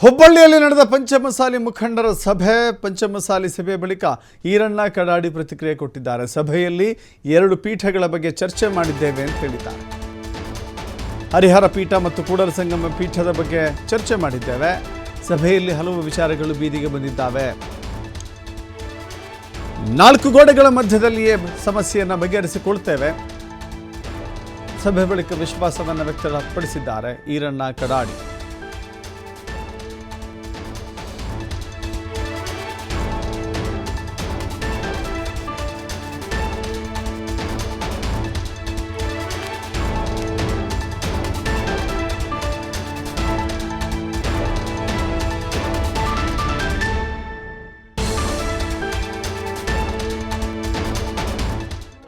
ಹುಬ್ಬಳ್ಳಿಯಲ್ಲಿ ನಡೆದ ಪಂಚಮಸಾಲಿ ಮುಖಂಡರ ಪಂಚಮಸಾಲಿ ಸಭೆ ಬಳಿಕ ಈರಣ್ಣ ಕಡಾಡಿ ಪ್ರತಿಕ್ರಿಯೆ ಕೊಟ್ಟಿದ್ದಾರೆ. ಸಭೆಯಲ್ಲಿ 2 ಪೀಠಗಳ ಬಗ್ಗೆ ಚರ್ಚೆ ಮಾಡಿದ್ದೇವೆ ಅಂತ ಹೇಳಿದ್ದಾರೆ. ಹರಿಹರ ಪೀಠ ಮತ್ತು ಕೂಡಲ ಸಂಗಮ ಪೀಠದ ಬಗ್ಗೆ ಚರ್ಚೆ ಮಾಡಿದ್ದೇವೆ. ಸಭೆಯಲ್ಲಿ ಹಲವು ವಿಚಾರಗಳು ಬೀದಿಗೆ ಬಂದಿದ್ದಾವೆ. 4 ಗೋಡೆಗಳ ಮಧ್ಯದಲ್ಲಿಯೇ ಸಮಸ್ಯೆಯನ್ನು ಬಗೆಹರಿಸಿಕೊಳ್ತೇವೆ. ಸಭೆ ಬಳಿಕ ವಿಶ್ವಾಸವನ್ನು ವ್ಯಕ್ತಪಡಿಸಿದ್ದಾರೆ ಈರಣ್ಣ ಕಡಾಡಿ.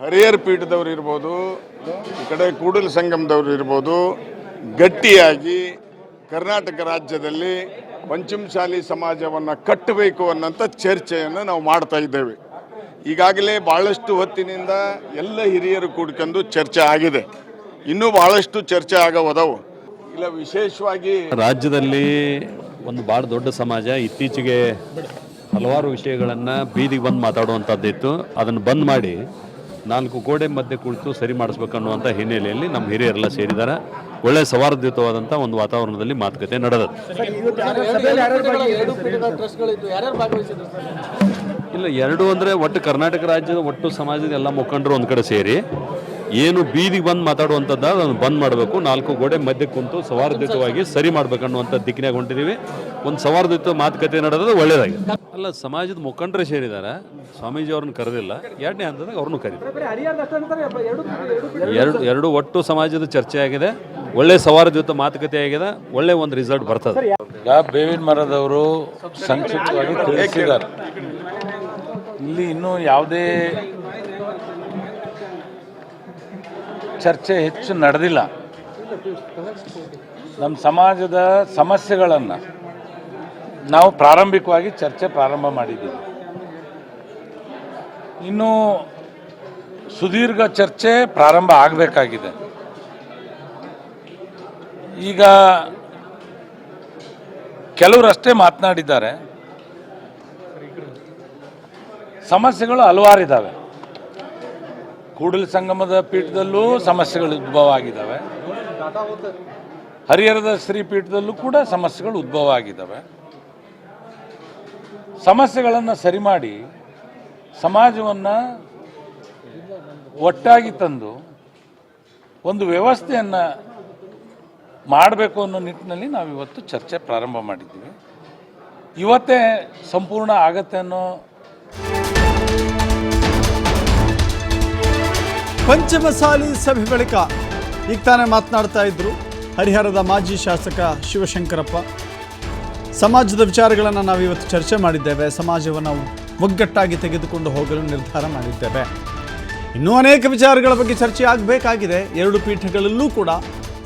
ಹರಿಹರ ಪೀಠದವರು ಇರ್ಬೋದು, ಈ ಕಡೆ ಕೂಡಲ ಸಂಗಮದವರು ಇರ್ಬೋದು, ಗಟ್ಟಿಯಾಗಿ ಕರ್ನಾಟಕ ರಾಜ್ಯದಲ್ಲಿ ಪಂಚಮಸಾಲಿ ಸಮಾಜವನ್ನು ಕಟ್ಟಬೇಕು ಅನ್ನೋಂಥ ಚರ್ಚೆಯನ್ನು ನಾವು ಮಾಡ್ತಾ ಇದ್ದೇವೆ. ಈಗಾಗಲೇ ಭಾಳಷ್ಟು ಹೊತ್ತಿನಿಂದ ಎಲ್ಲ ಹಿರಿಯರು ಕೂಡ್ಕೊಂಡು ಚರ್ಚೆ ಆಗಿದೆ. ಇನ್ನೂ ಭಾಳಷ್ಟು ಚರ್ಚೆ ಆಗವದವು. ಇಲ್ಲ, ವಿಶೇಷವಾಗಿ ರಾಜ್ಯದಲ್ಲಿ ಒಂದು ಭಾಳ ದೊಡ್ಡ ಸಮಾಜ ಇತ್ತೀಚೆಗೆ ಹಲವಾರು ವಿಷಯಗಳನ್ನು ಬೀದಿಗೆ ಬಂದು ಮಾತಾಡುವಂಥದ್ದಿತ್ತು. ಅದನ್ನು ಬಂದ್ ಮಾಡಿ 4 ಗೋಡೆ ಮಧ್ಯೆ ಕುಳಿತು ಸರಿ ಮಾಡಿಸ್ಬೇಕನ್ನುವಂಥ ಹಿನ್ನೆಲೆಯಲ್ಲಿ ನಮ್ಮ ಹಿರಿಯರೆಲ್ಲ ಸೇರಿದ್ದಾರೆ. ಒಳ್ಳೆಯ ಸೌಹಾರ್ದಯುತವಾದಂಥ ಒಂದು ವಾತಾವರಣದಲ್ಲಿ ಮಾತುಕತೆ ನಡೆದದ್ದು. ಇಲ್ಲ, 2 ಅಂದರೆ ಒಟ್ಟು ಕರ್ನಾಟಕ ರಾಜ್ಯದ ಒಟ್ಟು ಸಮಾಜದ ಎಲ್ಲ ಮುಖಂಡರು ಒಂದು ಕಡೆ ಸೇರಿ ಏನು ಬೀದಿಗೆ ಬಂದು ಮಾತಾಡುವಂಥದ್ದು ಅದನ್ನು ಬಂದ್ ಮಾಡಬೇಕು. 4 ಗೋಡೆ ಮಧ್ಯೆ ಕುಂತು ಸೌಹಾರ್ದಯುತವಾಗಿ ಸರಿ ಮಾಡ್ಬೇಕನ್ನುವಂಥ ದಿಕ್ಕಿನಾಗ ಹೊಂಟಿದ್ದೀವಿ. ಒಂದು ಸೌಹಾರ್ದಯುತ ಮಾತುಕತೆ ನಡೆದದ್ದು ಒಳ್ಳೆಯದಾಗಿದೆ. ಅಲ್ಲ, ಸಮಾಜದ ಮುಖಂಡರೇ ಸೇರಿದ್ದಾರೆ. ಸ್ವಾಮೀಜಿ ಅವ್ರನ್ನ ಕರೆದಿಲ್ಲ. 2ನೇ ಹಂತದಾಗ ಅವ್ರನ್ನೂ ಕರೀತಾರೆ. 2 ಒಟ್ಟು ಸಮಾಜದ ಚರ್ಚೆ ಆಗಿದೆ. ಒಳ್ಳೆ ಸೌಹಾರ್ದಯುತ ಮಾತುಕತೆ ಆಗಿದೆ. ಒಳ್ಳೆ ಒಂದು ರಿಸಲ್ಟ್ ಬರ್ತದೆ. ಬೇವಿನ ಮರದವರು ಸಂಕ್ಷಿಪ್ತವಾಗಿ ತಿಳಿಸಿದ್ದಾರೆ. ಇಲ್ಲಿ ಇನ್ನೂ ಯಾವುದೇ ಚರ್ಚೆ ಹೆಚ್ಚು ನಡೆದಿಲ್ಲ. ನಮ್ಮ ಸಮಾಜದ ಸಮಸ್ಯೆಗಳನ್ನು ನಾವು ಪ್ರಾರಂಭಿಕವಾಗಿ ಚರ್ಚೆ ಪ್ರಾರಂಭ ಮಾಡಿದ್ದೀವಿ. ಇನ್ನು ಸುದೀರ್ಘ ಚರ್ಚೆ ಪ್ರಾರಂಭ ಆಗಬೇಕಾಗಿದೆ. ಈಗ ಕೆಲವರಷ್ಟೇ ಮಾತನಾಡಿದ್ದಾರೆ. ಸಮಸ್ಯೆಗಳು ಹಲವಾರಿದ್ದಾವೆ. ಕೂಡಲ ಸಂಗಮದ ಪೀಠದಲ್ಲೂ ಸಮಸ್ಯೆಗಳು ಉದ್ಭವ ಆಗಿದ್ದಾವೆ. ಹರಿಹರದ ಶ್ರೀ ಪೀಠದಲ್ಲೂ ಕೂಡ ಸಮಸ್ಯೆಗಳು ಉದ್ಭವ ಆಗಿದ್ದಾವೆ. ಸಮಸ್ಯೆಗಳನ್ನು ಸರಿ ಮಾಡಿ ಸಮಾಜವನ್ನು ಒಟ್ಟಾಗಿ ತಂದು ಒಂದು ವ್ಯವಸ್ಥೆಯನ್ನು ಮಾಡಬೇಕು ಅನ್ನೋ ನಿಟ್ಟಿನಲ್ಲಿ ನಾವಿವತ್ತು ಚರ್ಚೆ ಪ್ರಾರಂಭ ಮಾಡಿದ್ದೀವಿ. ಇವತ್ತೇ ಸಂಪೂರ್ಣ ಆಗತ್ತೆ ಅನ್ನೋ. ಪಂಚಮಸಾಲಿ ಸಭೆ ಬಳಿಕ ಈಗ ತಾನೇ ಮಾತನಾಡ್ತಾ ಇದ್ರು ಹರಿಹರದ ಮಾಜಿ ಶಾಸಕ ಶಿವಶಂಕರಪ್ಪ. ಸಮಾಜದ ವಿಚಾರಗಳನ್ನು ನಾವು ಇವತ್ತು ಚರ್ಚೆ ಮಾಡಿದ್ದೇವೆ. ಸಮಾಜವನ್ನು ಒಗ್ಗಟ್ಟಾಗಿ ತೆಗೆದುಕೊಂಡು ಹೋಗಲು ನಿರ್ಧಾರ ಮಾಡಿದ್ದೇವೆ. ಇನ್ನೂ ಅನೇಕ ವಿಚಾರಗಳ ಬಗ್ಗೆ ಚರ್ಚೆ ಆಗಬೇಕಾಗಿದೆ. 2 ಪೀಠಗಳಲ್ಲೂ ಕೂಡ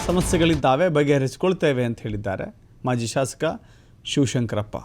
ಸಮಸ್ಯೆಗಳಿದ್ದಾವೆ, ಬಗೆಹರಿಸಿಕೊಳ್ತೇವೆ ಅಂತ ಹೇಳಿದ್ದಾರೆ ಮಾಜಿ ಶಾಸಕ ಶಿವಶಂಕರಪ್ಪ.